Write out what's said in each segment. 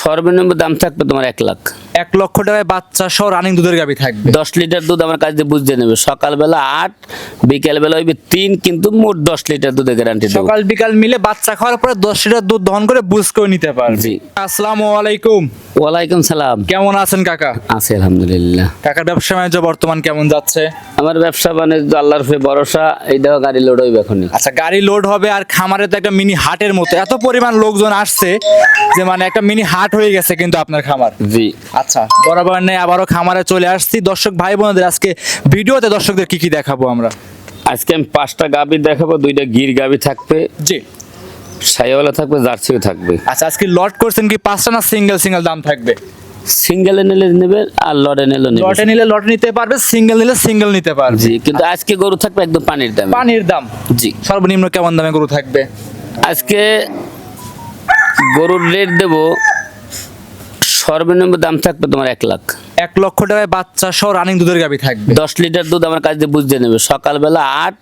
সর্বনিম্ন দাম থাকবে তোমার 1 লাখ। 1 লক্ষ টাকায় বাচ্চা সহ রানিং দুধের গাভী থাকবে। 10 লিটার দুধ আমার কাছ দিয়ে বুঝতে নেবে, সকালবেলা 8, বিকেলবেলা হইবে 3, কিন্তু মোট 10 লিটার দুধের গ্যারান্টি দেবো। সকাল বিকাল মিলে বাচ্চা খাওয়ার পরে 10 লিটার দুধ দহন করে বুঝ করে নিতে পারবে। জি। আসসালামু আলাইকুম। ওয়ালাইকুম সালাম। কেমন আছেন কাকা? আছি আলহামদুলিল্লাহ। কাকার ব্যবসা বাণিজ্য বর্তমান কেমন যাচ্ছে? আমার ব্যবসা বাণিজ্য আল্লাহর উপরে ভরসা, এইটাও গাড়ি লোড হইবে এখনই। আচ্ছা, গাড়ি লোড হবে আর খামারে তো একটা মিনি হাটের মতো এত পরিমাণ লোকজন আসছে যে মানে একটা মিনি হাট হয়ে গেছে কিন্তু আপনার খামার। জি। আচ্ছা, বরাবর নেই আবারও খামারে চলে আসছি। দর্শক ভাই বোনদের আজকে ভিডিওতে দর্শকদের কি কি দেখাবো আমরা? আজকে আমি 5টা গাভী দেখাবো, 2টা গির গাভী থাকবে, জি। সাইওয়ালা থাকবে, জার্সিও থাকবে। আচ্ছা, আজকে লট করছেন কি 5টা না সিঙ্গেল সিঙ্গেল দাম থাকবে? সিঙ্গেলে নিলে নেবে আর লটে নিলে নেবে। লটে নিলে লট নিতে পারবে, সিঙ্গেল নিলে সিঙ্গেল নিতে পারবে। জি, কিন্তু আজকে গরু থাকবে একদম পানির দামে। পানির দাম? জি। সর্বনিম্ন কেমন দামে গরু থাকবে? আজকে গরুর রেট দেব, সর্বনিম্ন দাম থাকবে তোমার 1 লাখ। 1 লক্ষ টাকায় বাচ্চা সহ রানিং দুধের গাভী থাকবে। 10 লিটার দুধ আমার কাছ দিয়ে বুঝতে নেবে, সকালবেলা 8,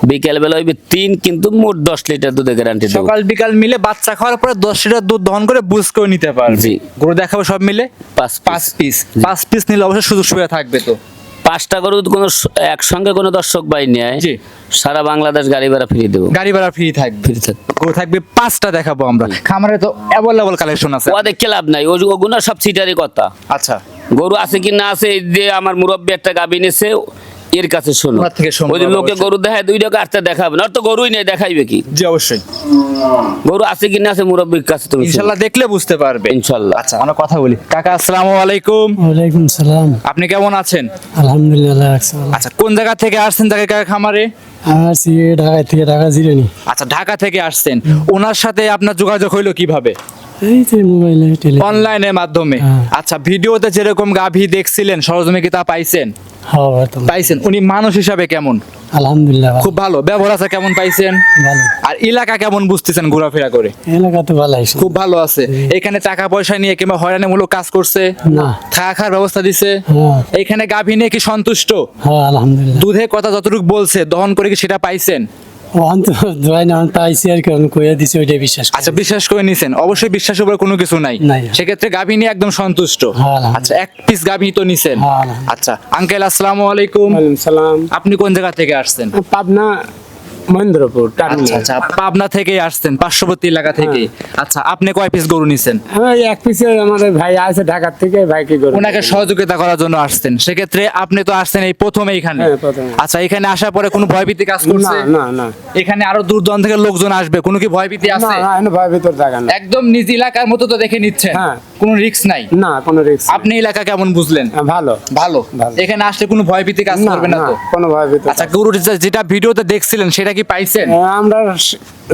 বিকেলবেলা হইবে 3, কিন্তু মোট 10 লিটার দুধের গ্যারান্টি দেবো। সকাল বিকাল মিলে বাচ্চা খাওয়ার পরে 10 লিটার দুধ দহন করে বুঝ করে নিতে পারবে। জি। গরু দেখাবো সব মিলে 5 পিস। 5 পিস নিলে অবশ্যই সুযোগ সুবিধা থাকবে তো। 5টা গরু কোনো একসঙ্গে কোনো দর্শক ভাই নেয়, জি। সারা বাংলাদেশ গাড়ি ভাড়া ফ্রি দেবো। গাড়ি ভাড়া ফ্রি থাকবে। ফ্রি থাকবে। গরু থাকবে 5টা দেখাবো আমরা। খামারে তো অ্যাভেলেবল কালেকশন আছে। ও দেখে লাভ নাই, ওগুলো সব সিটারই কথা। আচ্ছা, গরু আছে কি না আছে, এই যে আমার মুরব্বী একটা গাভী নিছে, এর কাছে শোনো। ওনার থেকে শুনবো ওই যে লোকে অবশ্যই। গরু দেখায় 2 টাকা আটটা দেখাবে না, ওর তো গরুই নেই, দেখাইবে কি? জি অবশ্যই। গরু আছে কি না আছে মুরব্বীর কাছে তুমি শোনো। ইনশাআল্লাহ দেখলে বুঝতে পারবে। ইনশাল্লাহ। আচ্ছা, আমরা কথা বলি। কাকা আসসালামু আলাইকুম। ওয়ালাইকুম সালাম। আপনি কেমন আছেন? আলহামদুলিল্লাহ রাখছেন। আচ্ছা, কোন জায়গা থেকে আসছেন কাকা খামারে? আসছি ঢাকা থেকে, ঢাকা জিরানি। আচ্ছা, ঢাকা থেকে আসছেন। ওনার সাথে আপনার যোগাযোগ হইলো কিভাবে? এই যে মোবাইলে অনলাইনের মাধ্যমে। হ্যাঁ। আচ্ছা, ভিডিওতে যেরকম গাভী দেখছিলেন সরজমে কি তা পাইছেন? হ্যাঁ পাইছেন। উনি মানুষ হিসাবে কেমন? আলহামদুলিল্লাহ খুব ভালো। ব্যবহার আছে কেমন পাইছেন? ভালো। আর এলাকা কেমন বুঝতেছেন ঘোরাফেরা করে? এলাকা তো ভালো আছে। খুব ভালো আছে। এখানে টাকা পয়সা নিয়ে কিংবা হয়রানিমূলক কাজ করছে? না। থাকা খাওয়ার ব্যবস্থা দিছে? হ্যাঁ। এখানে গাভী নিয়ে কি সন্তুষ্ট? হ্যাঁ আলহামদুলিল্লাহ। দুধের কথা যতটুকু বলছে দহন করে কি সেটা পাইছেন? অন্ত দোয়াই না পাইছি আর কি, কইয়া দিছি ওইটা বিশ্বাস করি। আচ্ছা, বিশ্বাস করে নিছেন। অবশ্যই বিশ্বাসের উপর কোনো কিছু নাই। নাই। সেক্ষেত্রে গাভী নিয়ে একদম সন্তুষ্ট। হ্যাঁ, আলহামদুলিল্লাহ। আচ্ছা, 1 পিস গাভী তো নিছেন। হ্যাঁ, আলহামদুলিল্লাহ। আচ্ছা, আঙ্কেল আসসালামু আলাইকুম। ওয়ালাইকুম সালাম। আপনি কোন জায়গা থেকে আসছেন? পাবনা মহেন্দ্রপুর আচ্ছা টার্মিনাল। আচ্ছা, পাবনা থেকে আসছেন, পার্শ্ববর্তী এলাকা থেকে। আচ্ছা, আপনি কয় পিস গরু নিছেন? আমার এক পিসে আমার ভাই আছে ঢাকা থেকে, ভাইকে করে ওনাকে সহযোগিতা করার জন্য আসছেন। সেক্ষেত্রে আপনি তো আসছেন এই প্রথমে এখানে। হ্যাঁ, প্রথমে। আচ্ছা, এখানে আসার পরে কোনো ভয়ভীতি কাজ না করছে? না না এখানে আরো দূর দূরান্ত থেকে লোকজন আসবে, কোনো কি ভয়ভীতি না আছে? না, এনে ভয় ভিতর জায়গা না। একদম নিজ এলাকার মতো তো দেখে নিচ্ছেন। হ্যাঁ। কোনো রিস্ক নাই। না কোনো রিস্ক। আপনি এলাকা কেমন বুঝলেন? ভালো। ভালো। ভালো। এখানে আসলে কোনো ভয়ভীতি কাজ করবে না তো? কোনো ভয় ভিতর। আচ্ছা, গরু যেটা ভিডিওতে দেখছিলেন সেটা কি পাইছেন? আমরা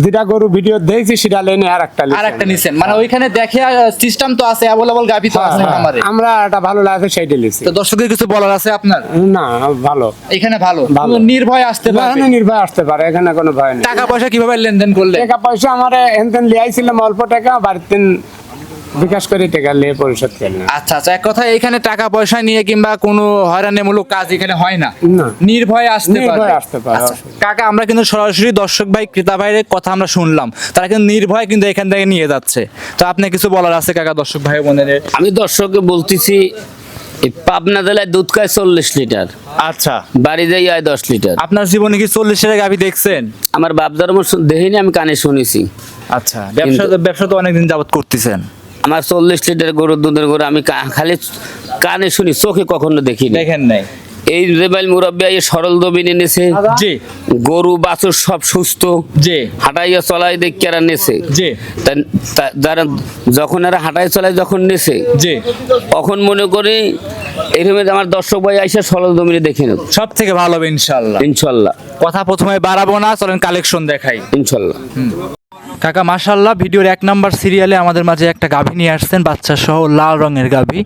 যেটা গরু ভিডিও দেখছি সেটা লেনে আর একটা আর একটা নিছেন, মানে ওইখানে দেখে সিস্টেম তো আছে, অ্যাভেলেবল গাভী তো আছে আমারে। আমরা এটা ভালো লাগে সেইটা লিছি। তো দর্শকদের কিছু বলার আছে আপনার? না ভালো। এখানে ভালো, ভালো। কোনো নির্ভয় আসতে পারবে। এখানে নির্ভয় আসতে পারে, এখানে কোনো ভয় নেই। টাকা পয়সা কিভাবে লেনদেন করলে? টাকা পয়সা আমার এনতেন লিয়াইছিলাম অল্প টাকা, বাড়িতে বিকাশ করে টাকা লিয়ে পরিশোধ করি না। আচ্ছা আচ্ছা, এক কথা এখানে টাকা পয়সা নিয়ে কিংবা কোনো হয়রানিমূলক কাজ এখানে হয় না। না। নির্ভয়ে আসতে নির্ভয়ে পারবে। আসতে পারে, আচ্ছা, অসুবিধা কাকা আমরা কিন্তু সরাসরি দর্শক ভাই ক্রেতা ভাইয়ের কথা আমরা শুনলাম, তারা কিন্তু নির্ভয় কিন্তু এখান থেকে নিয়ে যাচ্ছে। তো আপনি কিছু বলার আছে কাকা দর্শক ভাই বোনের? আমি দর্শককে বলতেছি, এই পাবনা জেলায় দুধ খায় 40 লিটার, আচ্ছা, বাড়ি যাই হয় 10 লিটার। আপনার জীবনে কি 40-এর গাভী দেখছেন? আমার বাপ ধর্ম দেখিনি, আমি কানে শুনেছি। আচ্ছা, ব্যবসা তো অনেকদিন যাবত করতেছেন। আমার 40 লিটার গরুর দুধের গরু আমি খালি কানে শুনি, চোখে কখনো দেখিনি। দেখেন নাই? এই রেবাইল মুরব্বী এই সরল দবিন এনেছে, জি গরু বাছুর সব সুস্থ, জি হাঁটাইয়া চলাই দেখ কেরা নেছে। জি যারা যখন এরা হাঁটাই চলাই যখন নেছে, জি, তখন মনে করি এইভাবে আমার দর্শক ভাই আইসা সরল দমিনে দেখে নেব। সব থেকে ভালো হবে ইনশাল্লাহ। ইনশাল্লাহ। কথা প্রথমে বাড়াবো না, চলেন কালেকশন দেখাই। ইনশাল্লাহ। কাকা মাশাআল্লাহ, ভিডিওর 1 নাম্বার সিরিয়ালে আমাদের মাঝে একটা গাভী নিয়ে আসছেন, বাচ্চা সহ লাল রঙের গাভী।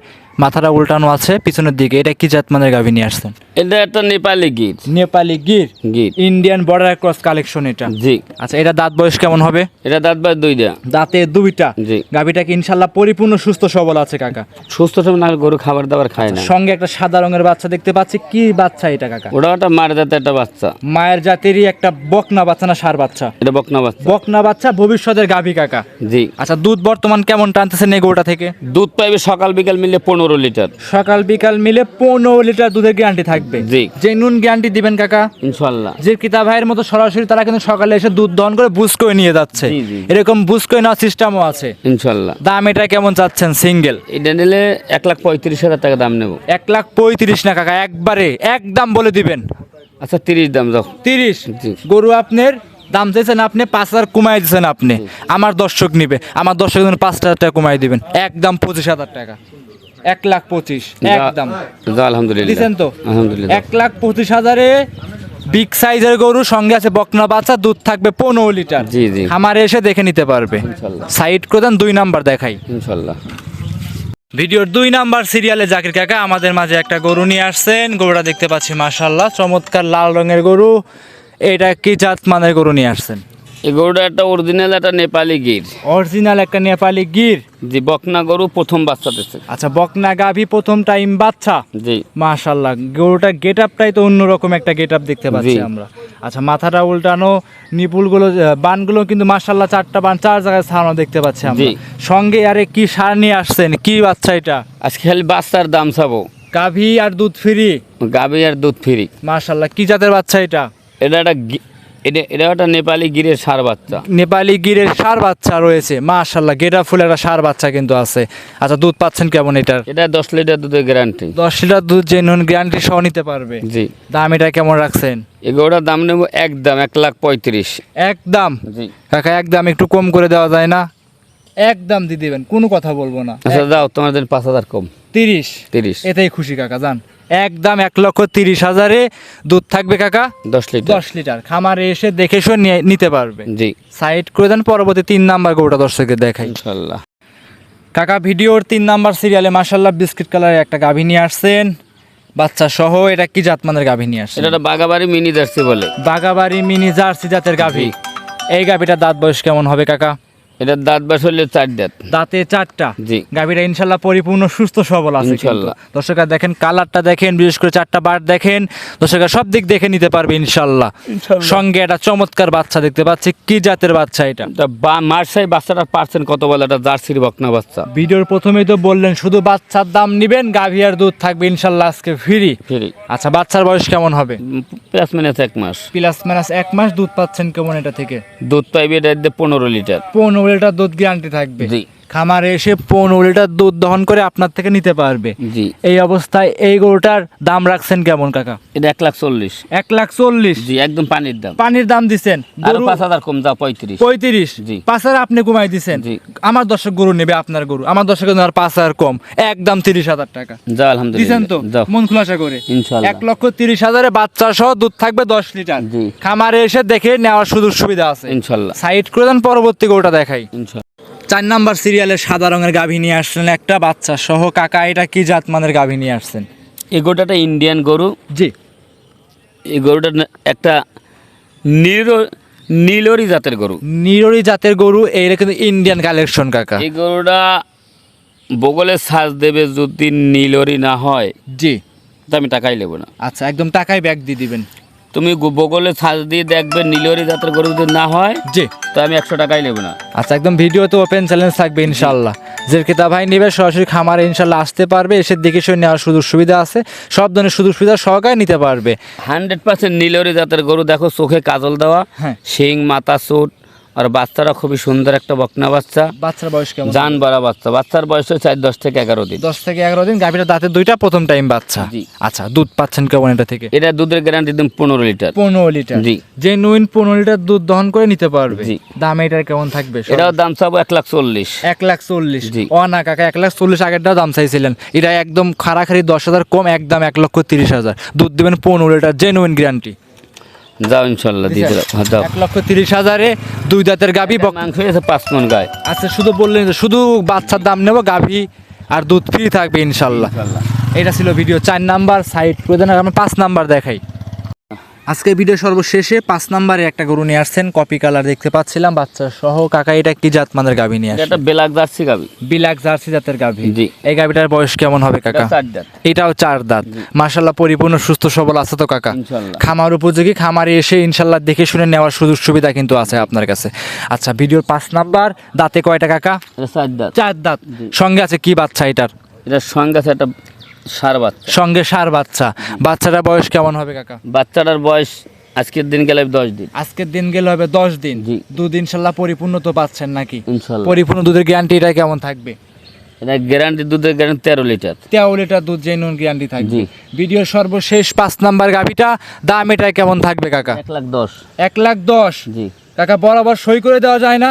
মাথাটা উল্টানো আছে পিছনের দিকে, এটা কি জাত মানের গাভী নিয়ে আসছেন? এটা একটা Nepali Gir. Nepali Gir, Gir Indian border cross collection এটা। জি। আচ্ছা, এটা দাঁত বয়স কেমন হবে? এটা দাঁত বাদ দুইটা। দাঁতে দুইটা। জি। গাভীটা কি ইনশাল্লাহ পরিপূর্ণ সুস্থ সবল আছে কাকা? সুস্থ সময় না গরু খাবার দাবার খায় না। সঙ্গে একটা সাদা রঙের বাচ্চা দেখতে পাচ্ছি, কি বাচ্চা এটা কাকা? ওটা একটা মার জাতের একটা বাচ্চা। মায়ের জাতেরই একটা বকনা বাচ্চা না ষাঁড় বাচ্চা? এটা বকনা বাচ্চা। বকনা বাচ্চা, ভবিষ্যতের গাভী কাকা। জি। আচ্ছা, দুধ বর্তমান কেমন টানতেছেন এই গরুটা থেকে? দুধ পাইবে সকাল বিকাল মিলে 15 লিটার। সকাল বিকাল মিলে 15 লিটার দুধের গ্যারান্টি থাকবে। জি। যে নুন গ্যারান্টি দিবেন কাকা? ইনশাআল্লাহ। যে কিতা ভাইয়ের মতো সরাসরি তারা কিন্তু সকালে এসে দুধ দহন করে বুস করে নিয়ে যাচ্ছে। জি, জি। এরকম বুস করে নেওয়ার সিস্টেমও আছে। ইনশাআল্লাহ। দাম এটা কেমন চাচ্ছেন সিঙ্গেল? এটা নিলে 1,35,000 টাকা দাম নেব। 1,35,000 না কাকা, একবারে একদম বলে দিবেন। আচ্ছা 30 দাম যাও। 30? জি। গরু আপনার দাম চাইছেন আপনি, 5,000 কমাই দিচ্ছেন আপনি। আমার দর্শক নিবে, আমার দর্শক 5,000 টাকা কমাই দিবেন, একদম 25,000 টাকা। 1,25,000 একদম যা আলহামদুলিল্লাহ। দিচ্ছেন তো? আলহামদুলিল্লাহ। 1,25,000-এ বিগ সাইজের গরু, সঙ্গে আছে বকনা বাচ্চা, দুধ থাকবে 15 লিটার। জি, জি। খামারে এসে দেখে নিতে পারবে। ইনশাআল্লাহ। সাইড করে দেন, 2 নাম্বার দেখাই। ইনশাআল্লাহ। ভিডিওর 2 নাম্বার সিরিয়ালে জাকির কাকা আমাদের মাঝে একটা গরু নিয়ে আসছেন। গরুটা দেখতে পাচ্ছি মাশাআল্লাহ চমৎকার লাল রঙের গরু। এটা কি জাত মানের গরু নিয়ে আসছেন? এই গরুটা একটা অরিজিনাল একটা নেপালি গির। অরিজিনাল একটা নেপালি গির। জি, বকনা গরু প্রথম বাচ্চা দিচ্ছে। আচ্ছা, বকনা গাভী প্রথম টাইম বাচ্চা। জি। মাশাআল্লাহ, গরুটার গেটআপটাই তো অন্যরকম একটা গেটআপ দেখতে পাচ্ছি জি। আমরা। আচ্ছা, মাথাটা উল্টানো, নিপুলগুলো বানগুলো কিন্তু মাশাআল্লাহ 4টা বান 4 জায়গায় ছাড়ানো দেখতে পাচ্ছি আমরা। জি। সঙ্গে আরে কি সার নিয়ে আসছেন, কি বাচ্চা এটা? আজকে খালি বাচ্চার দাম চাবো। গাভী আর দুধ ফ্রি? গাবি আর দুধ ফ্রি। মাশাআল্লাহ, কি জাতের বাচ্চা এটা? এটা একটা এটা একটা নেপালি গিরের ষাঁড় বাচ্চা। নেপালি গিরের ষাঁড় বাচ্চা রয়েছে মাশাআল্লাহ, গেটা ফুল একটা ষাঁড় বাচ্চা কিন্তু আছে। আচ্ছা, দুধ পাচ্ছেন কেমন এটার? এটা 10 লিটার দুধের গ্যারান্টি। 10 লিটার দুধ জেনুইন গ্যারান্টি সহ নিতে পারবে। জি। দাম এটা কেমন রাখছেন? এই গরুটার দাম নেব একদম 1,35,000। একদম? জি। কাকা একদম একটু কম করে দেওয়া যায় না? একদম দিয়ে দিবেন, কোনো কথা বলবো না। আচ্ছা যাও, তোমাদের 5,000 কম। 30? এটাই খুশি কাকা, যান। একদম 1,30,000-এ দুধ থাকবে কাকা 10 লিটার। 10 লিটার। খামারে এসে দেখে শুনে নিতে পারবে। জি। সাইড করে দেন, পরবর্তী 3 নাম্বার গরুটা দর্শককে দেখাই। ইনশাআল্লাহ। কাকা ভিডিওর 3 নাম্বার সিরিয়ালে মাশাআল্লাহ বিস্কিট কালারের একটা গাভী নিয়ে আসছেন বাচ্চা সহ। এটা কি জাতমানের গাভী নিয়ে আসছেন? এটা একটা বাগাবাড়ি মিনি জার্সি বলে। বাগাবাড়ি মিনি জার্সি জাতের গাভী। এই গাভীটার দাঁত বয়স কেমন হবে কাকা? এটার দাঁত বাস হলে 4 দাঁত। দাঁতে 4টা। জি। গাভীটা ইনশাল্লাহ পরিপূর্ণ সুস্থ সবল আছে কিন্তু। ইনশাল্লাহ। দর্শকরা দেখেন, কালারটা দেখেন, বিশেষ করে 4টা বার দেখেন, দর্শকরা সব দিক দেখে নিতে পারবে ইনশাল্লাহ। সঙ্গে একটা চমৎকার বাচ্চা দেখতে পাচ্ছি, কি জাতের বাচ্চা এটা? মার্সাই বাচ্চাটার পার্সেন্ট কত বলে? এটা জার্সির বকনা বাচ্চা। ভিডিওর প্রথমেই তো বললেন শুধু বাচ্চার দাম নিবেন, গাভী আর দুধ থাকবে ইনশাল্লাহ আজকে ফ্রি। ফ্রি। আচ্ছা, বাচ্চার বয়স কেমন হবে? প্লাস মাইনাস 1 মাস। প্লাস মাইনাস 1 মাস। দুধ পাচ্ছেন কেমন এটা থেকে? দুধ পাইবে এটা 15 লিটার। 15 লিটার দুধ গ্যারান্টি থাকবে। জি। খামারে এসে 15 লিটার দুধ দহন করে আপনার থেকে নিতে পারবে। জি। এই অবস্থায় এই গরুটার দাম রাখছেন কেমন কাকা? এটা 1,40,000। 1,40,000? জি, একদম পানির দাম। পানির দাম দিচ্ছেন? আর 5,000 কম, যাও 35। 35? জি। 5,000 আপনি কমাই দিচ্ছেন। জি। আমার দর্শক গরু নেবে আপনার গরু, আমার দর্শক আর 5,000 কম, একদম 30,000 টাকা যাও দিচ্ছেন আলহামদুলিল্লাহ। তো? যাও মন খুলাসা করে। ইনশাআল্লাহ। 1,30,000-এ বাচ্চা সহ দুধ থাকবে 10 লিটার। জি। খামারে এসে দেখে নেওয়ার সুযোগ সুবিধা আছে ইনশাআল্লাহ। সাইড করে দেন, পরবর্তী গরুটা দেখাই। ইনশাআল্লাহ। 4 নাম্বার সিরিয়ালে সাদা রঙের গাভী নিয়ে আসছেন একটা বাচ্চা সহ। কাকা এটা কি জাতমানের গাভী নিয়ে আসছেন? এই গরুটা একটা ইন্ডিয়ান গরু। জি। এই গরুটা একটা নীলরি জাতের গরু। নিররি জাতের গরু, এইটা কিন্তু ইন্ডিয়ান কালেকশন কাকা। এই গরুটা বগলে সাজ দেবে, যদি নীলরি না হয় জি। তো আমি টাকাই নেব না। আচ্ছা, একদম টাকায় ব্যাগ দিয়ে দিবেন। তুমি বগলে সাজ দিয়ে দেখবে, নীলরি জাতের গরু যদি না হয় জি। তো আমি 100 টাকাই নেব না। আচ্ছা, একদম ভিডিওতে ওপেন চ্যালেঞ্জ থাকবে ইনশাল্লাহ। যে ক্রেতা ভাই নেবে সরাসরি খামারে ইনশাল্লাহ আসতে পারবে, এসে দেখে শুনে নেওয়ার সুযোগ সুবিধা আছে, সব ধরনের সুযোগ সুবিধা সহকারে নিতে পারবে। 100% নীলরি জাতের গরু। দেখো চোখে কাজল দেওয়া, হ্যাঁ। শিং মাথা চুট, আর বাচ্চারা খুবই সুন্দর একটা বকনা বাচ্চা। বাচ্চার বয়স কেমন? জান বাড়া বাচ্চা। বাচ্চার বয়স হচ্ছে 10 থেকে 11 দিন। 10 থেকে 11 দিন। গাভীটা দাঁতে 2টা, প্রথম টাইম বাচ্চা। জি। আচ্ছা, দুধ পাচ্ছেন কেমন এটা থেকে? এটা দুধের গ্যারান্টি দিন 15 লিটার। 15 লিটার। জি। জেনুইন 15 লিটার দুধ দহন করে নিতে পারবে। জি। দাম এটার কেমন থাকবে? এটাও দাম চাবো 1,40,000। 1,40,000? জি। ও না কাকা, 1,40,000 আগেরটাও দাম চাইছিলেন। এটা একদম খাড়াখাড়ি 10,000 কম, একদম 1,30,000। দুধ দিবেন 15 লিটার, জেনুইন গ্যারান্টি। যাও ইনশাল্লাহ দিয়ে দিলাম। হ্যাঁ, যাও। 1,30,000-এ 2 দাঁতের গাভী। মাংস হয়েছে 5 মণ গায়ে। আচ্ছা, শুধু বললেন যে শুধু বাচ্চার দাম নেব, গাভী আর দুধ ফ্রি থাকবে ইনশাল্লাহ। এটা ছিল ভিডিও 4 নাম্বার সাইড করে দেন। আমি 5 নাম্বার দেখাই। আজকে ভিডিও সর্বশেষে 5 নাম্বারে একটা গরু নিয়ে আসছেন, কপি কালার দেখতে পাচ্ছিলাম বাচ্চা সহ। কাকা এটা কি জাত মানের গাভী নিয়ে আসছেন? এটা ব্ল্যাক জার্সি গাবি। বিলাক জার্সি জাতের গাভী। জি। এই গাভীটার বয়স কেমন হবে কাকা? এটা 4 দাঁত। এটাও 4 দাঁত। মাশাআল্লাহ পরিপূর্ণ সুস্থ সবল আছে তো কাকা? ইনশাআল্লাহ। খামার উপযোগী, খামারে এসে ইনশাআল্লাহ দেখে শুনে নেওয়ার সুযোগ সুবিধা কিন্তু আছে আপনার কাছে। আচ্ছা, ভিডিওর 5 নাম্বার, দাঁতে কয়টা কাকা? এটা 4 দাঁত। 4 দাঁত। সঙ্গে আছে কি বাচ্চা এটার? এটার সঙ্গে আছে একটা ষাঁড় বাচ্চা। সঙ্গে ষাঁড় বাচ্চা। বাচ্চাটার বয়স কেমন হবে কাকা? বাচ্চাটার বয়স আজকের দিন গেলে 10 দিন। আজকের দিন গেলে হবে 10 দিন। জি। দুধ ইনশাআল্লাহ পরিপূর্ণ তো পাচ্ছেন নাকি? ইনশাআল্লাহ। পরিপূর্ণ দুধের গ্যারান্টি এটা কেমন থাকবে? এটা গ্যারান্টি, দুধের গ্যারান্টি 13 লিটার। 13 লিটার দুধ জেনুইন গ্যারান্টি থাকবে। জি। ভিডিওর সর্বশেষ 5 নাম্বার গাভিটা, দাম এটা কেমন থাকবে কাকা? 1,10,000। 1,10,000। জি। কাকা বরাবর সই করে দেওয়া যায় না?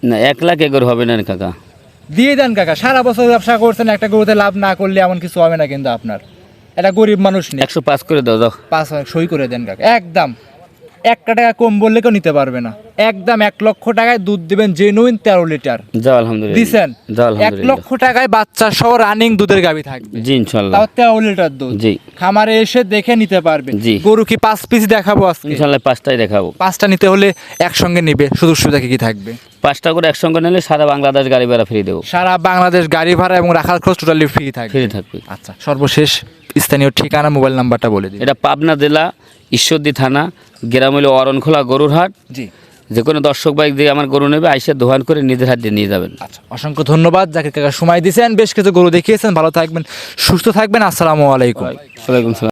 না, 1 লাখ এগর হবে না কাকা। দিয়ে দেন কাকা, সারা বছর ব্যবসা করছেন, একটা গরুতে লাভ না করলে এমন কিছু হবে না কিন্তু আপনার। এটা গরিব মানুষ নেই। 105 করে দাও দাও। 5 সই করে দেন কাকা, একদম 1 টাকা কম বললে কেউ নিতে পারবে না। একদম 1 লক্ষ টাকায় দুধ দিবেন জেনুইন 13 লিটার। যাও আলহামদুলিল্লাহ। দিছেন? যাও 1 আলহামদুলিল্লাহ। লক্ষ টাকায় বাচ্চা সহ রানিং দুধের গাভী থাকবে। জি ইনশাআল্লাহ। তাও 13 লিটার দুধ। জি। খামারে এসে দেখে নিতে পারবে। জি। গরু কি 5 পিস দেখাবো আজকে? ইনশাআল্লাহ 5টাই দেখাবো। 5টা নিতে হলে একসঙ্গে নিবে, সুযোগ সুবিধা কি থাকবে? 5টা করে একসঙ্গে নিলে সারা বাংলাদেশ গাড়ি ভাড়া ফ্রি দেবো। সারা বাংলাদেশ গাড়ি ভাড়া এবং রাখার খরচ টোটালি ফ্রি থাকবে। ফ্রি থাকবে। আচ্ছা, সর্বশেষ স্থানীয় ঠিকানা, মোবাইল নাম্বারটা বলে দিন। এটা পাবনা জেলা ঈশ্বরদী থানা, গ্রাম হলো অরণখোলা গরুর হাট। জি। যে কোনো দর্শক বাইক দিয়ে আমার গরু নেবে, আইসে দোকান করে নিজের হাত দিয়ে নিয়ে যাবেন। আচ্ছা, অসংখ্য ধন্যবাদ। জাকির কাকা সময় দিয়েছেন, বেশ কিছু গরু দেখিয়েছেন। ভালো থাকবেন, সুস্থ থাকবেন। আসসালামু আলাইকুম। ওয়ালাইকুম সালাম।